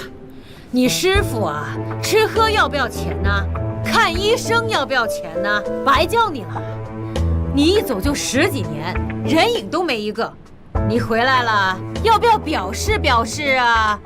你师傅啊，吃喝要不要钱呢？看医生要不要钱呢？白教你了。你一走就10几年，人影都没一个。你回来了，要不要表示表示啊？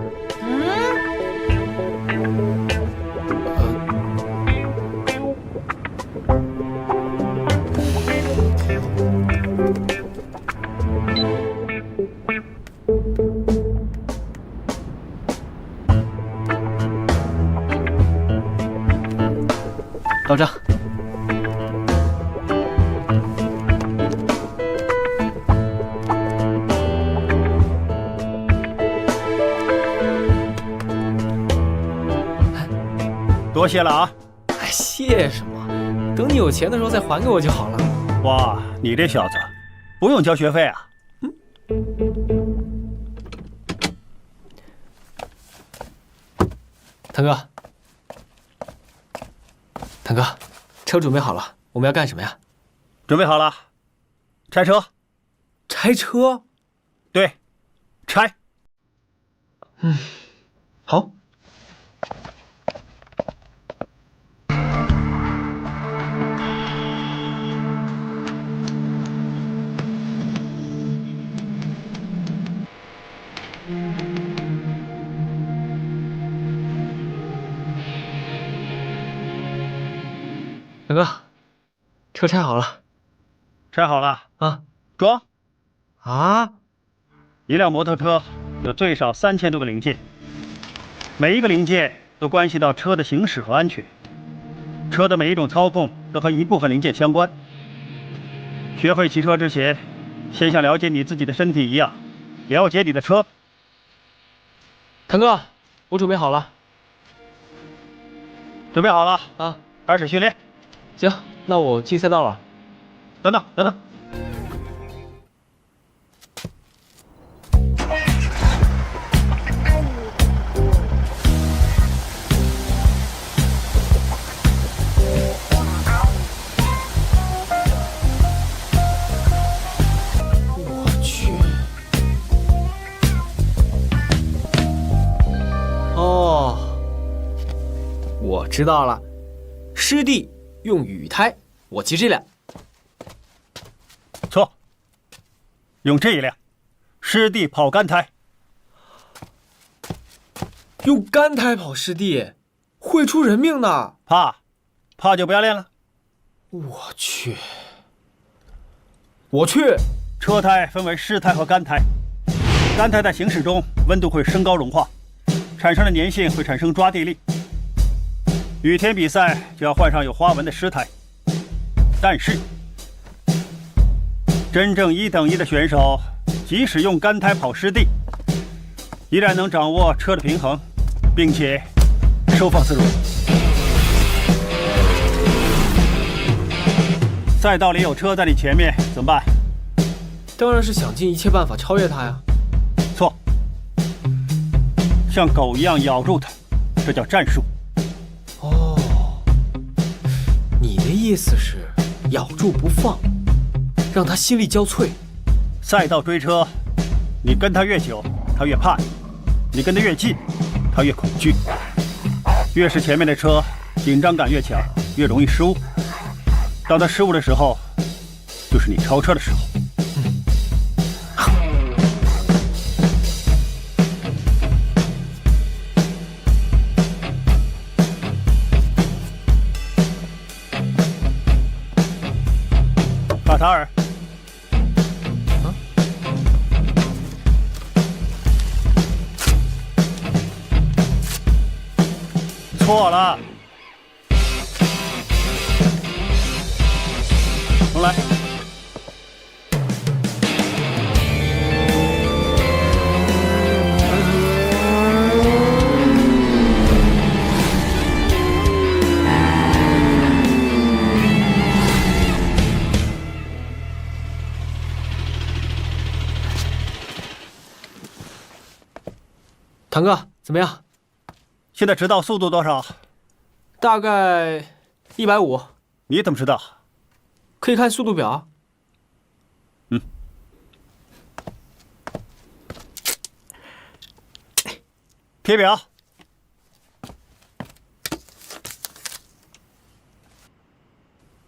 到账。多谢了啊！哎，谢什么？等你有钱的时候再还给我就好了。哇，你这小子，不用交学费啊？腾哥，腾哥，车准备好了，我们要干什么呀？准备好了，拆车。拆车？对，拆。好。大哥，车拆好了。拆好了啊，装。啊，一辆摩托车有最少3000多个零件，每一个零件都关系到车的行驶和安全。车的每一种操控都和一部分零件相关。学会骑车之前，先像了解你自己的身体一样，了解你的车。腾哥，我准备好了。准备好了啊，开始训练。行，那我进赛道了。等等。知道了，湿地用雨胎，我骑这辆。错，用这一辆，湿地跑干胎。用干胎跑湿地，会出人命的。怕就不要练了。我去。我去。车胎分为湿胎和干胎，干胎在行驶中温度会升高融化，产生的粘性会产生抓地力。雨天比赛就要换上有花纹的湿胎，但是真正1等1的选手，即使用干胎跑湿地，依然能掌握车的平衡，并且收放自如。赛道里有车在你前面，怎么办？当然是想尽一切办法超越他呀。错，像狗一样咬住他，这叫战术。哦，你的意思是咬住不放，让他心力交瘁。赛道追车，你跟他越久，他越怕你；你跟他越近，他越恐惧。越是前面的车，紧张感越强，越容易失误。当他失误的时候，就是你超车的时候。卡塔尔，错了，重来。堂哥，怎么样？现在直道速度多少？大概150。你怎么知道？可以看速度表。贴表。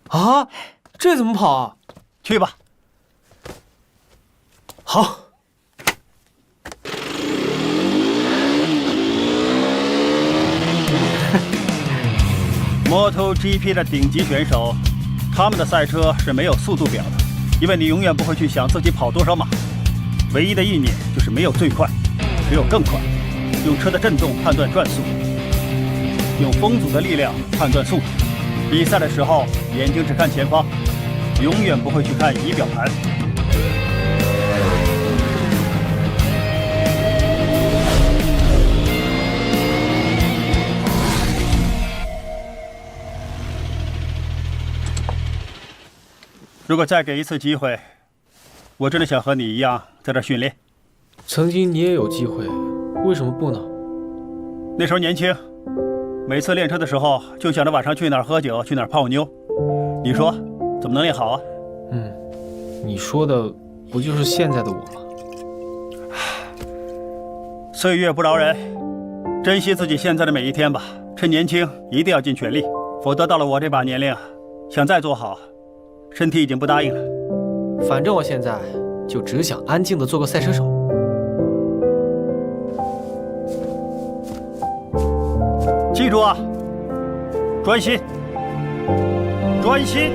啊，这怎么跑啊？去吧。好。MotoGP 的顶级选手，他们的赛车是没有速度表的，因为你永远不会去想自己跑多少码，唯一的意念就是没有最快，只有更快。用车的震动判断转速，用风阻的力量判断速度。比赛的时候，眼睛只看前方，永远不会去看仪表盘。如果再给一次机会，我真的想和你一样在这训练。曾经你也有机会，为什么不呢？那时候年轻，每次练车的时候就想着晚上去哪儿喝酒，去哪儿泡妞。你说怎么能练好啊？你说的不就是现在的我吗？岁月不饶人，珍惜自己现在的每一天吧。趁年轻一定要尽全力，否则到了我这把年龄，想再做好，身体已经不答应了。反正我现在就只想安静地做个赛车手。记住啊，专心，专心。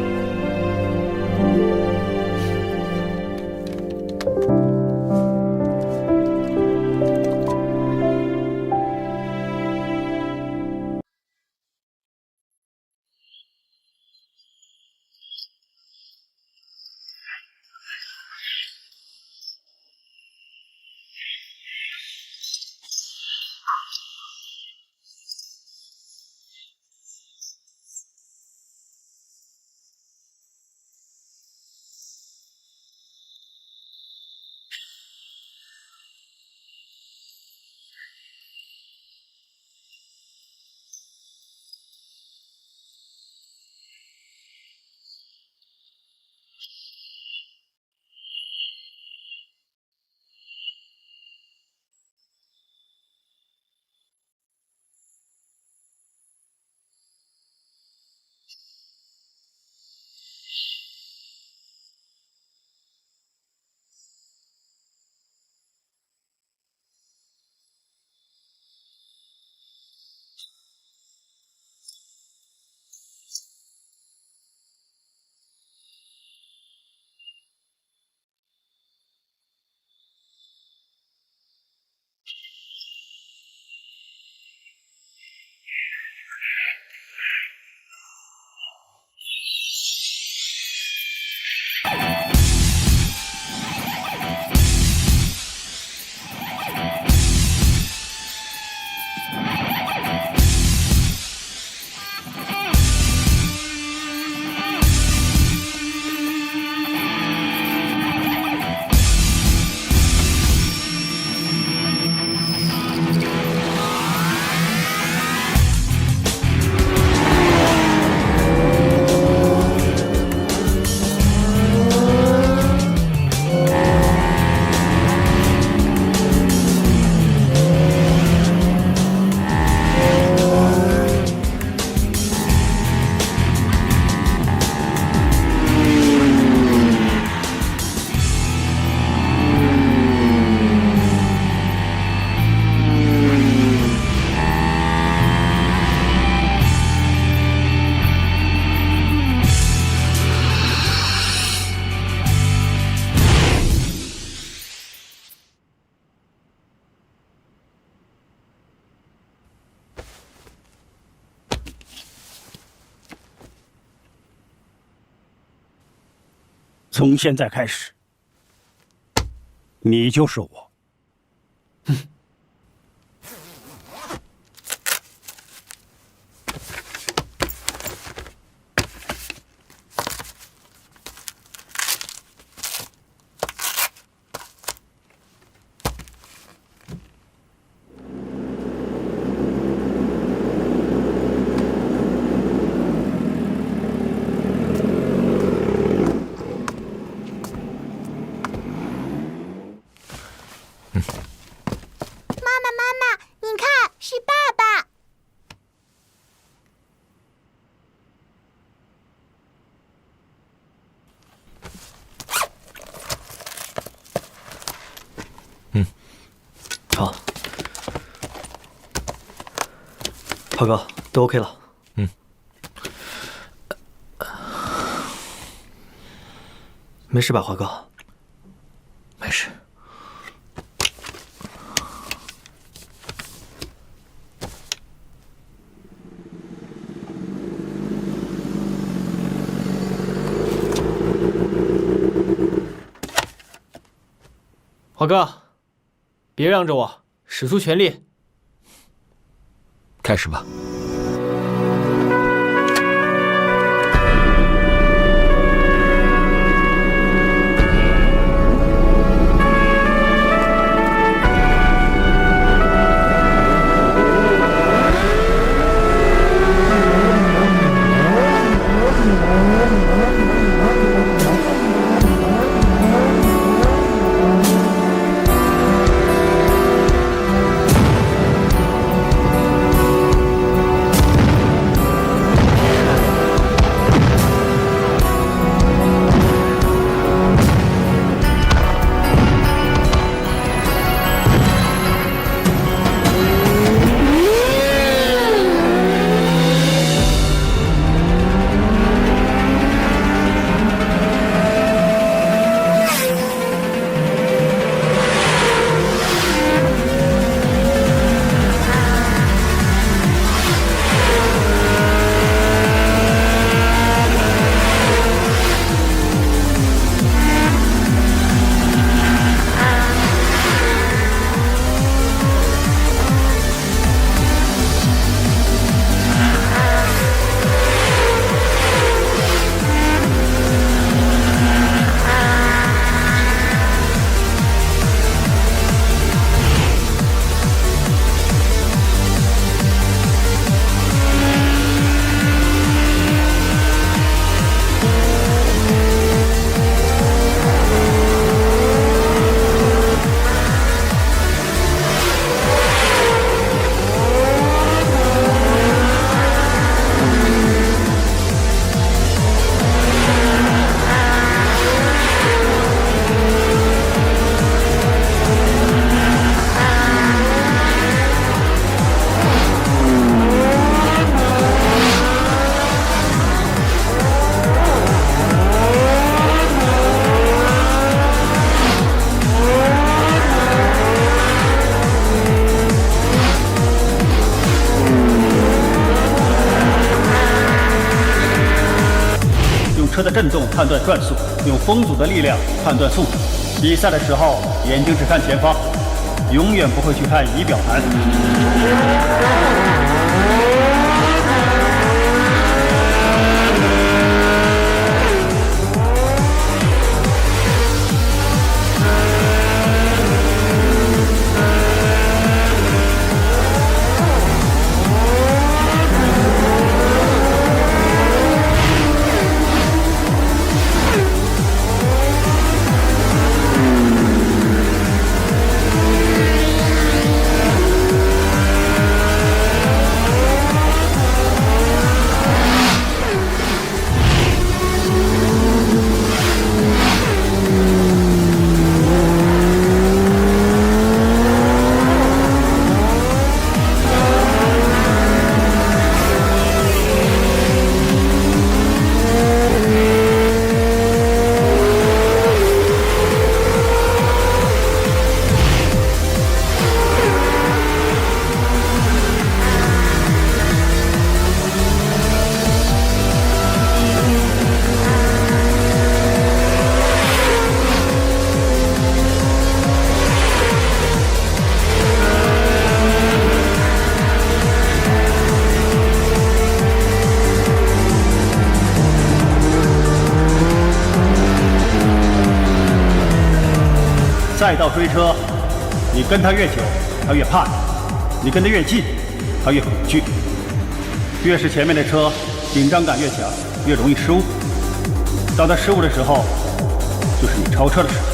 从现在开始，你就是我。好，华哥，都 OK 了。没事吧，华哥？没事。华哥，别让着我，使出全力。开始吧。车的震动判断转速，用风阻的力量判断速度。比赛的时候，眼睛只看前方，永远不会去看仪表盘。赛道追车，你跟他越久，他越怕你；你跟他越近，他越恐惧。越是前面的车紧张感越强，越容易失误。当他失误的时候，就是你超车的时候。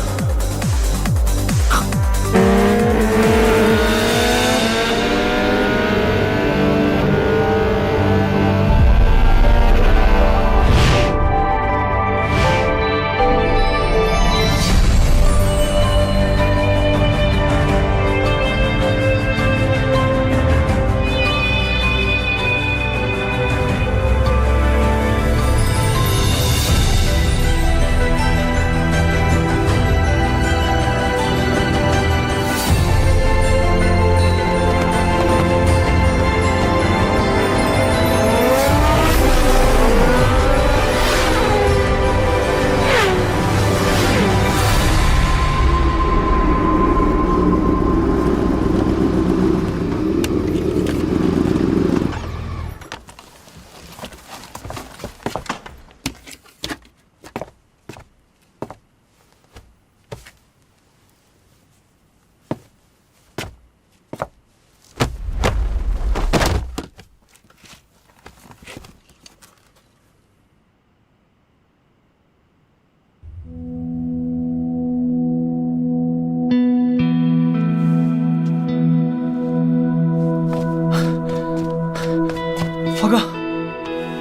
华哥，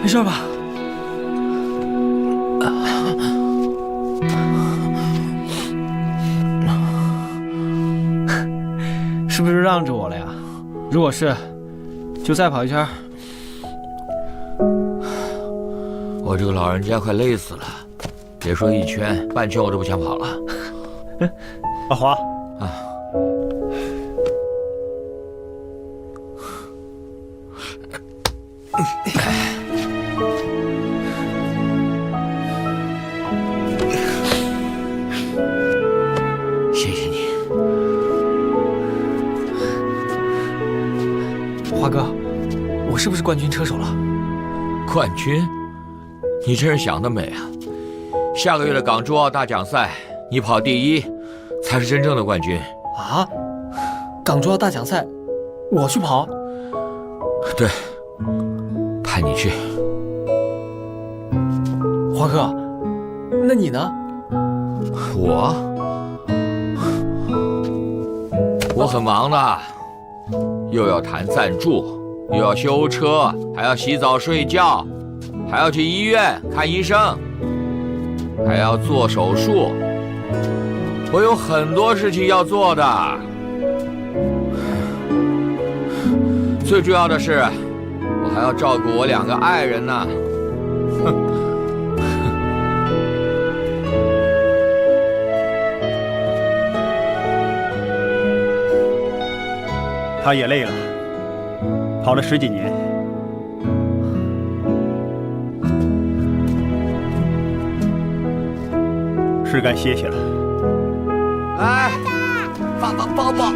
没事吧？是不是让着我了呀？如果是，就再跑一圈。我这个老人家快累死了，别说一圈，半圈我都不想跑了。阿华啊，谢谢你，华哥，我是不是冠军车手了？冠军？你真是想得美啊！下个月的港珠澳大奖赛，你跑第一，才是真正的冠军啊！港珠澳大奖赛，我去跑？对，派你去。华哥，那你呢？我很忙的，又要谈赞助，又要修车，还要洗澡睡觉，还要去医院看医生，还要做手术。我有很多事情要做的。最主要的是，我还要照顾我2个爱人呢。他也累了，跑了10几年。是该歇歇了。来，爸爸抱抱。